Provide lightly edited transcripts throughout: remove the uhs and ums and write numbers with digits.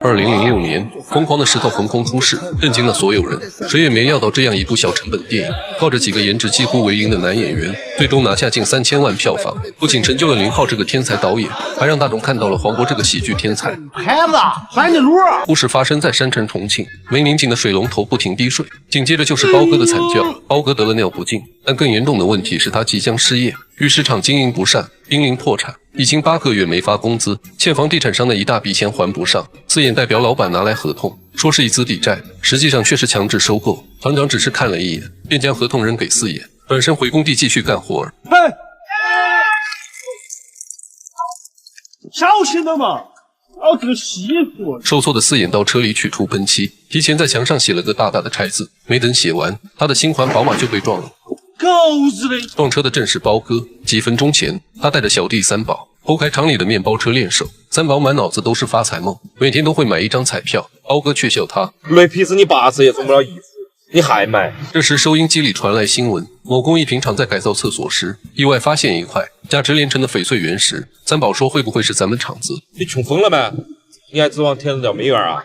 2006年，疯狂的石头横空出世，震惊了所有人。谁也没料到这样一部小成本电影，靠着几个颜值几乎为零的男演员，最终拿下近3000万票房。不仅成就了林浩这个天才导演，还让大众看到了黄渤这个喜剧天才。孩子，三斤鹿。故事发生在山城重庆，梅民警的水龙头不停滴水，紧接着就是包哥的惨叫。包哥得了尿不尽，但更严重的问题是他即将失业，玉石厂经营不善，濒临破产。已经8个月没发工资，欠房地产商的一大笔钱还不上。四眼代表老板拿来合同，说是以资抵债，实际上却是强制收购。厂长只是看了一眼，便将合同扔给四眼，转身回工地继续干活。嘿，小心点嘛！哦，这个媳妇。受挫的四眼到车里取出喷漆，提前在墙上写了个大大的拆字，没等写完，他的新款宝马就被撞了。狗日的！撞车的正是包哥。几分钟前，他带着小弟三宝剖开厂里的面包车练手。三宝满脑子都是发财梦，每天都会买一张彩票。包哥却笑他：雷皮子你8次也中不了1次，你还买？这时，收音机里传来新闻：某工艺品厂在改造厕所时，意外发现一块价值连城的翡翠原石。三宝说：“会不会是咱们厂子？”你穷疯了没？你还指望天上掉美元啊？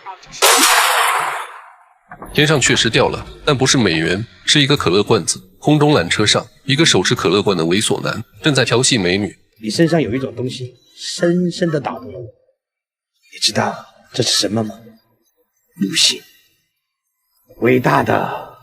天上确实掉了，但不是美元，是一个可乐罐子。空中缆车上，一个手持可乐罐的猥琐男正在调戏美女。你身上有一种东西，深深地打动了我。你知道这是什么吗？母性，伟大的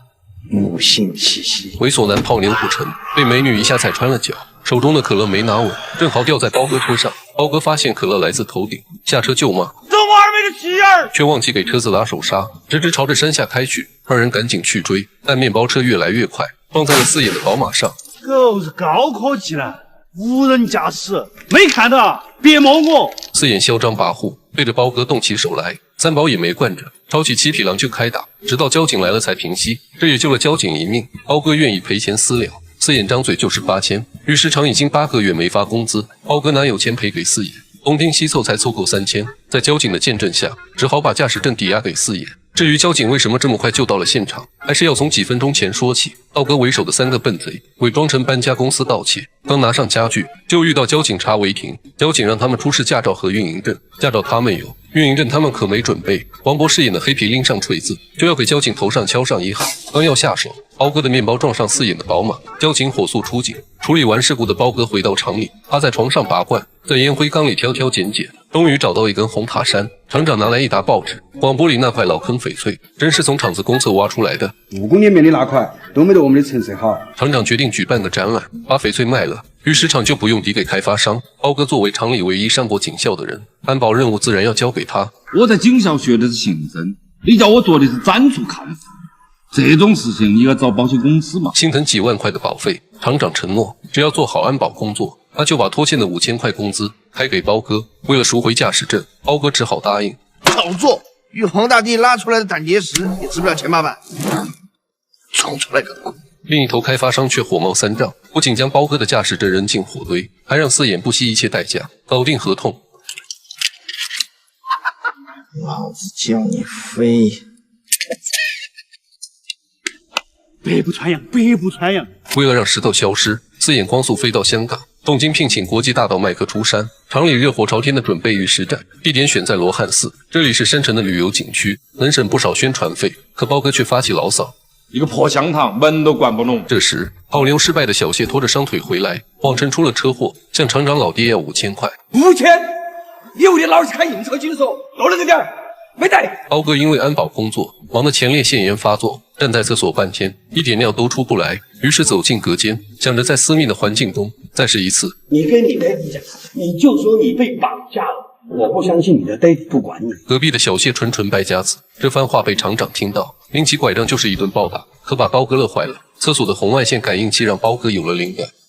母性气息。猥琐男泡妞不成，被美女一下踩穿了脚，手中的可乐没拿稳，正好掉在包哥车上。包哥发现可乐来自头顶，下车就骂：“这玩意儿没个鸡儿！”却忘记给车子拉手刹，直直朝着山下开去。二人赶紧去追，但面包车越来越快，撞在了四眼的宝马上。狗是高科技了，无人驾驶，没看到？别摸我！四眼嚣张跋扈，对着包哥动起手来。三宝也没惯着，抄起七匹狼就开打，直到交警来了才平息。这也救了交警一命。包哥愿意赔钱私了。四眼张嘴就是8000，玉石厂已经8个月没发工资，包哥哪有钱赔给四眼？东拼西凑才凑够3000，在交警的见证下，只好把驾驶证抵押给四眼。至于交警为什么这么快就到了现场，还是要从几分钟前说起。道哥为首的3个笨贼伪装成搬家公司盗窃，刚拿上家具就遇到交警查违停，交警让他们出示驾照和运营证，驾照他们有，运营证他们可没准备。黄渤饰演的黑皮拎上锤子，就要给交警头上敲上1号，刚要下手，包哥的面包撞上四眼的宝马，交警火速出警。处理完事故的包哥回到厂里，趴在床上拔罐，在烟灰缸里挑挑拣拣，终于找到一根红塔山。厂长拿来一沓报纸，广播里那块老坑翡翠真是从厂子公厕挖出来的5公里面的那块都没得我们的成色好。厂长决定举办个展览，把翡翠卖了，玉石厂就不用抵给开发商。包哥作为厂里唯一上过警校的人，安保任务自然要交给他。我在警校学的是刑侦，你叫我做的是展出看护，这种事情你要找保险公司嘛。心疼几万块的保费，厂长承诺只要做好安保工作，他就把拖欠的5000块工资开给包哥。为了赎回驾驶证，包哥只好答应。炒作，玉皇大帝拉出来的胆结石也值不了1000-8百，装出来个鬼！另一头开发商却火冒三丈，不仅将包哥的驾驶证扔进火堆，还让四眼不惜一切代价搞定合同。老子叫你飞！北部穿杨，北部穿杨。为了让石头消失，四眼光速飞到香港，动金聘请国际大导麦克出山。厂里热火朝天的准备玉石展，地点选在罗汉寺，这里是深城的旅游景区，能省不少宣传费。可包哥却发起牢骚：一个破香堂，门都关不拢。这时，泡妞失败的小谢拖着伤腿回来，谎称出了车祸，向厂长老爹要5000块。5000？有的老是开硬车紧说，多了这点没带。包哥因为安保工作，忙得前列腺炎发作，站在厕所半天，一点尿都出不来，于是走进隔间，想着在私密的环境中再试一次。你跟你爹地讲，你就说你被绑架了，我不相信你的爹地不管你。隔壁的小谢纯纯败家子，这番话被厂长听到，拎起拐杖就是一顿暴打，可把包哥乐坏了。厕所的红外线感应器让包哥有了灵感，